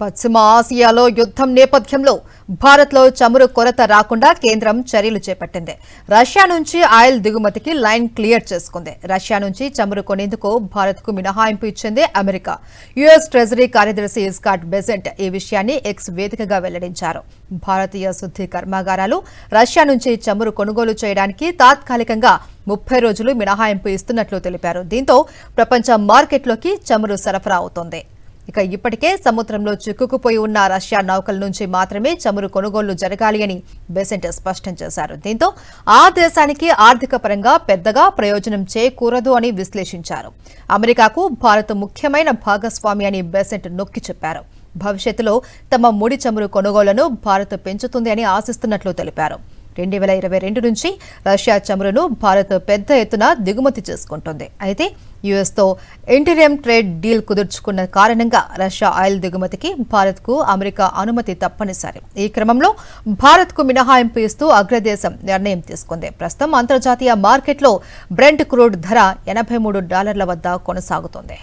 పశ్చిమ ఆసియాలో యుద్ధం నేపథ్యంలో భారత్లో చమురు కొరత రాకుండా కేంద్రం చర్యలు చేపట్టింది. రష్యా నుంచి ఆయిల్ దిగుమతికి లైన్ క్లియర్ చేసుకుంది. రష్యా నుంచి చమురు కొనేందుకు భారత్కు మినహాయింపు ఇచ్చింది అమెరికా. యుఎస్ ట్రెజరీ కార్యదర్శి స్కాట్ బెసెంట్ ఈ విషయాన్ని ఎక్స్ వేదికగా వెల్లడించారు. భారతీయ శుద్ధి కర్మాగారాలు రష్యా నుంచి చమురు కొనుగోలు చేయడానికి తాత్కాలికంగా 30 రోజులు మినహాయింపు ఇస్తున్నట్లు తెలిపారు. దీంతో ప్రపంచ మార్కెట్లోకి చమురు సరఫరా అవుతోంది. ఇప్పటికే సముద్రంలో చిక్కుకుపోయి ఉన్న రష్యా నౌకల నుంచి మాత్రమే చమురు కొనుగోళ్లు జరగాలి అని బెసెంట్ స్పష్టం చేశారు. దీంతో ఆ దేశానికి ఆర్థిక పరంగా పెద్దగా ప్రయోజనం చేకూరదు అని విశ్లేషించారు. అమెరికాకు భారత్ ముఖ్యమైన భాగస్వామి అని బెసెంట్ నొక్కి చెప్పారు. భవిష్యత్తులో తమ ముడి చమురు కొనుగోళ్లను భారత్ పెంచుతుంది అని ఆశిస్తున్నట్లు తెలిపారు. 2022 నుంచి రష్యా చమురును భారత్ పెద్ద ఎత్తున దిగుమతి చేసుకుంటోంది. అయితే యుఎస్తో ఇంటీరియం ట్రేడ్ డీల్ కుదుర్చుకున్న కారణంగా రష్యా ఆయిల్ దిగుమతికి భారత్కు అమెరికా అనుమతి తప్పనిసరి. ఈ క్రమంలో భారత్కు మినహాయింపు ఇస్తూ అగ్రదేశం నిర్ణయం తీసుకుంది. ప్రస్తుతం అంతర్జాతీయ మార్కెట్లో బ్రెంట్ క్రూడ్ ధర $83 వద్ద కొనసాగుతోంది.